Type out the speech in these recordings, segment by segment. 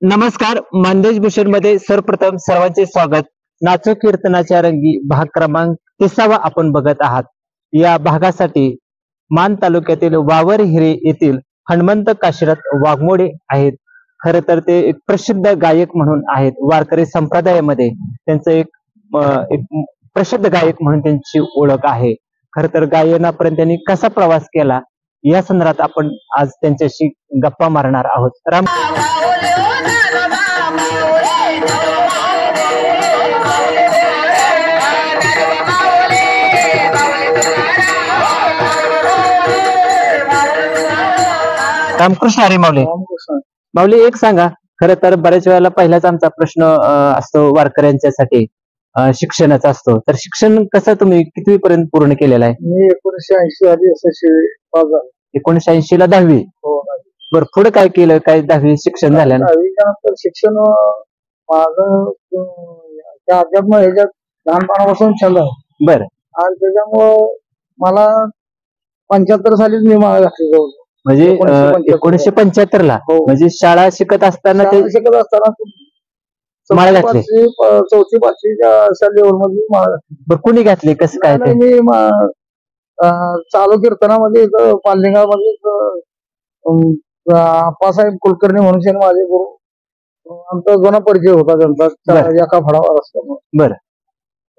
नमस्कार. मानदेश भूषण मध्ये सर्वप्रथम सर्वांचे स्वागत. नाचो कीर्तनाच्या रंगी भाग क्रमांक 30 आपण बघत आहात. या भागासाठी मान तालुक्यातील वावर हिरे येथील हनुमंत काशीनाथ वाघमोडे आहेत. खर तर ते एक प्रसिद्ध गायक म्हणून आहेत. वारकरी संप्रदायामध्ये त्यांचं एक प्रसिद्ध गायक म्हणून त्यांची ओळख आहे. खर तर गायनापर्यंत त्यांनी कसा प्रवास केला या संदर्भात आपण आज त्यांच्याशी गप्पा मारणार आहोत. राम रामकृष्ण हरी माऊली. माऊली, एक सांगा, खर तर बऱ्याच वेळेला पहिलाच आमचा प्रश्न असतो वारकऱ्यांच्यासाठी शिक्षणाचा असतो. तर शिक्षण कसं तुम्ही कितवी पर्यंत पूर्ण केलेलं आहे? मी 1980 आधी पास झालो. 1980 ला 10वी. हो. बरं, पुढे काय केलं? काय 10वी शिक्षण झालं? 10वीच्या नंतर शिक्षण माझं त्या अध्यात्म ह्याच्यात लहानपणापासून छंद आहे. बरं. आणि त्याच्यामुळं मला 75 सालीच मी माळ घातली जवळ. म्हणजे 1975 ला. हो. म्हणजे शाळा शिकत असताना ते शिकत असताना माळ घातली. 4थी 5वीच्या अशा लेवल मध्ये माळ घातली. बरं, कुणी घातली? कसं काय ते? मी चालू कीर्तनामध्ये पालिंगामध्ये आप्पासाहेब कुलकर्णी म्हणून माझे गुरु, आमचा जुना परिचय होता त्यांचा एका फडावर असल्यामुळे. बरं.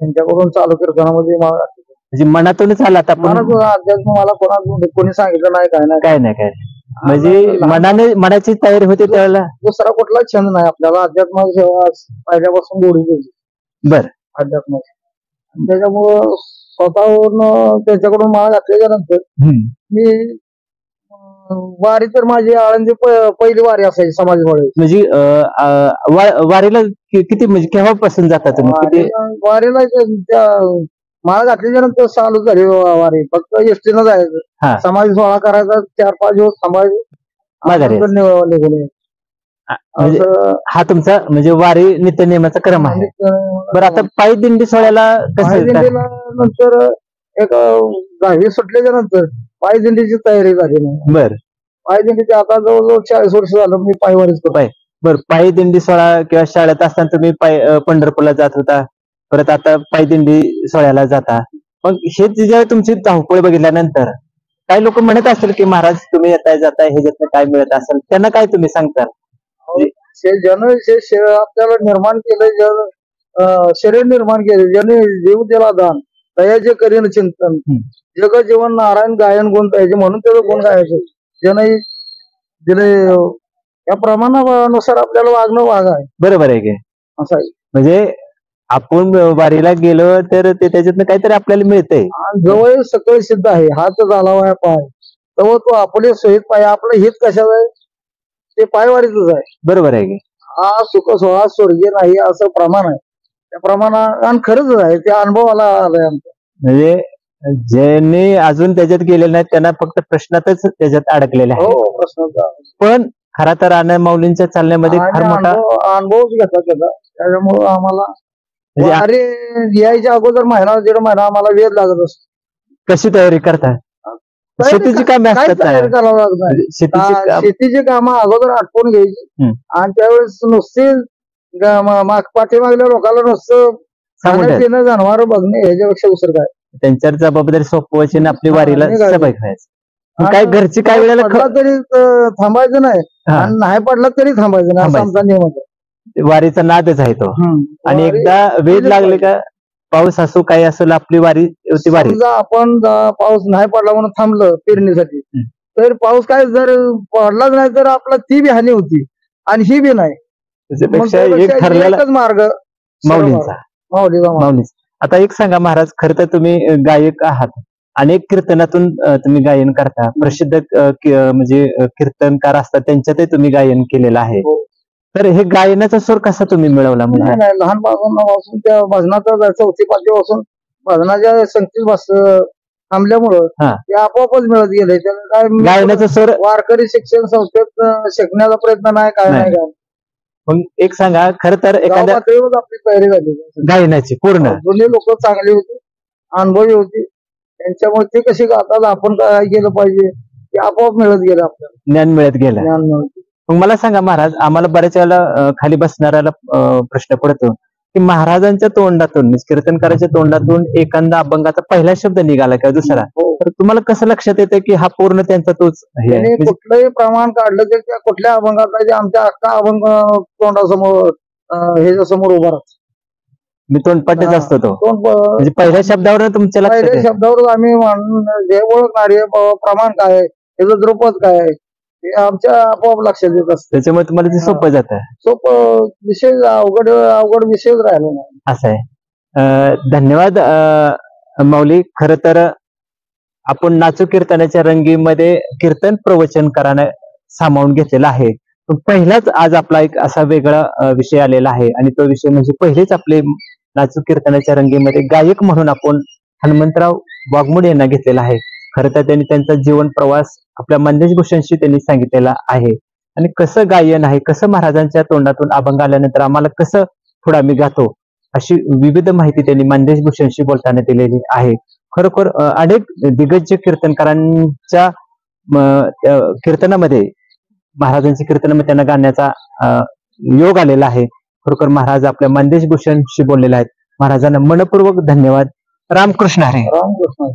त्यांच्याकडून चालू कीर्तनामध्ये माळ घातली. म्हणजे मनातूनच आला आता? अध्यात्म मला कोणी सांगितलं नाही, काय नाही. काय नाही काय नाही. म्हणजे मनाची तयारी होते त्यावेळेला? दुसरा कुठला छंद नाही आपल्याला. अध्यात्म सेवा पहिल्यापासून गोडी गेली. बरं. अध्यात्म त्याच्यामुळं स्वतःहून त्याच्याकडून माळ घातल्याच्या नंतर मी वारी, तर माझी आळंदी पहिली वारी असायची समाजवाडी. म्हणजे वारीला किती, म्हणजे केव्हापासून जाता तुम्ही? वारीला त्या माळ घातल्याच्या नंतर चालू झाली वारी. फक्त एसटीनं जायचं, समाज सोहळा करायचा, 4-5 दिवस थांबायचं, निघून. हा तुमचा म्हणजे वारी नित्यनेमाचा क्रम आहे. बरं, आता पायी दिंडी सोहळ्याला कसं? नंतर एक 10वी सुटल्याच्या नंतर पायी दिंडीची तयारी झाली नाही. बरं. पायी दिंडीची आता जवळजवळ 40 वर्ष झालं मी पायवारीच करतो. बरं, पायी दिंडी सोहळा किंवा शाळेत असताना तुम्ही पंढरपूरला जात होता, परत आता पायी दिंडी सोहळ्याला जाता. मग हे जेव्हा तुमची धावपळ बघितल्यानंतर काही लोक म्हणत असेल की महाराज तुम्ही येताय जाताय, ह्याच्यातनं काय मिळत असेल, त्यांना काय तुम्ही सांगता? आपल्याला निर्माण केलं, शरीर निर्माण केले, ज्याने जीव दिला दान, दयाचे करीन चिंतन, जग जीवन नारायण गायन गुण पाहिजे, म्हणून त्याचं गुण गायचे. ज्याने दिले या प्रमाणानुसार आपल्याला वागणं आहे. बरोबर आहे की? असं आहे. म्हणजे आपण वारीला गेलो तर ते त्याच्यातनं काहीतरी आपल्याला मिळतंय. जवळ सकळ सिद्ध आहे, हात झाला पाय, तेव्हा तो आपले सोयीत पाय. आपलं हित कशाचं आहे? ते पायवारीच आहे. बरोबर आहे की? हा सुख सोहळा स्वर्गीय नाही असं प्रमाण आहे. त्या प्रमाणात आणि खरंच आहे, त्या अनुभवाला आलाय आमचा. म्हणजे ज्यांनी अजून त्याच्यात गेलेले नाहीत त्यांना फक्त प्रश्नातच त्याच्यात अडकलेले आहे. हो, प्रश्नाचा. पण खरा तर आनंद माऊलींच्या चालण्यामध्ये फार मोठा अनुभवच घेतला त्याचा. त्याच्यामुळे आम्हाला वारी यायच्या अगोदर महिना 1.5 महिना आम्हाला वेळ लागत असतो. कशी तयारी करता? शेतीची कामे असतात, तयारी करावं लागतं. शेतीची कामं अगोदर आटपून घ्यायची, आणि त्यावेळेस नुसती पाठीमागल्या लोकांना नुसतं खाणं पिणं जनावर बघणे ह्याच्यापेक्षा दुसरं काय. त्यांच्यावर जबाबदारी सोपवायची आणि आपली वारीला सहभागी व्हायचं. काय घरची काय वेळेला तरी थांबायचं नाही, आणि नाही पडला तरी थांबायचं नाही, असा आमचा नियम होता. वारीचा नादच आहे तो. आणि एकदा वेध लागले का, पाऊस असो काही असो, आपली वारी होती. वारी आपण पाऊस नाही पडला म्हणून थांबलं पेरणीसाठी, तर पाऊस काय जर पडलाच नाही तर आपला ती बी हानी होती आणि ही बी नाही. त्याच्यापेक्षा एक ठरलेला मार्ग माऊलींचा. आता एक सांगा महाराज, खरं तर तुम्ही गायक आहात, अनेक कीर्तनातून तुम्ही गायन करता, प्रसिद्ध म्हणजे कीर्तनकार असतात त्यांच्यातही तुम्ही गायन केलेलं आहे. तर हे गायनाचा सूर कसा तुम्ही मिळवला? म्हणजे लहानपणापासून त्या भजनाचा 4थी 5वी पासून भजनाच्या संगीत थांबल्यामुळं ते आपोआपच मिळत गेले. गायनाचा सूर वारकरी शिक्षण संस्थेत शिकण्याचा प्रयत्न नाही, काय नाही. मग एक सांगा, खर तर एखाद्या आपली तयारी झाली गायनाची पूर्ण. जुने लोक चांगली होती, अनुभवी होती, त्यांच्यामुळे ते कशी गातात, आपण काय केलं पाहिजे ते आपोआप मिळत गेलं, आपल्याला ज्ञान मिळत गेलं. ज्ञान मिळत. मग मला सांगा महाराज, आम्हाला बऱ्याच वेळेला खाली बसणाऱ्याला प्रश्न पडतो की महाराजांच्या तोंडातून म्हणजे कीर्तनकाराच्या तोंडातून एखादा अभंगाचा पहिला शब्द निघाला किंवा दुसरा, हो. तर तुम्हाला कसं लक्षात येतं की हा पूर्ण त्यांचा तोच हे आहे? त्यांनी म्हणजे कुठलंही प्रमाण काढलं तर त्या कुठल्या अभंगात आहे ते आमच्या अख्खा अभंग तोंडासमोर ह्याच्या समोर उभा राहतो. मी तोंडपाठच असतो तो, तोंड म्हणजे पहिल्या शब्दावर तुमच्या लक्षात पहिल्या येतं. शब्दावरच आम्ही जे ओळखणार आहे प्रमाण काय आहे, त्याचं द्रुपद काय आहे, हे आमच्या आपोआप लक्षात येत असतं. त्याच्यामुळे तुम्हाला ते सोपं जातं. सोपं विषय अवघड विषयच राहिलो नाही. असं आहे. धन्यवाद माऊली. खर तर आपण नाचू कीर्तनाच्या रंगीमध्ये कीर्तन प्रवचनकाराने सामावून घेतलेला आहे. पण पहिलाच आज आपला एक असा वेगळा विषय आलेला आहे आणि तो विषय म्हणजे पहिलेच आपले नाचू कीर्तनाच्या रंगीमध्ये गायक म्हणून आपण हनुमंतराव वाघमोडे यांना घेतलेला आहे. खरं तर त्यांनी त्यांचा जीवन प्रवास आपल्या मंदेश भूषणशी त्यांनी सांगितलेला आहे आणि कसं गायन आहे, कसं महाराजांच्या तोंडातून अभंग आल्यानंतर आम्हाला कसं पुढे आम्ही गातो, अशी विविध माहिती त्यांनी मंदेश भूषणशी बोलताना दिलेली आहे. खरोखर अनेक दिग्गज कीर्तनकारांच्या कीर्तनामध्ये महाराजांच्या कीर्तनामध्ये त्यांना गाण्याचा योग आलेला आहे. खरोखर महाराज आपल्या मंदेश भूषणशी बोललेले आहेत. महाराजांना मनपूर्वक धन्यवाद. रामकृष्ण हरी. रामकृष्ण.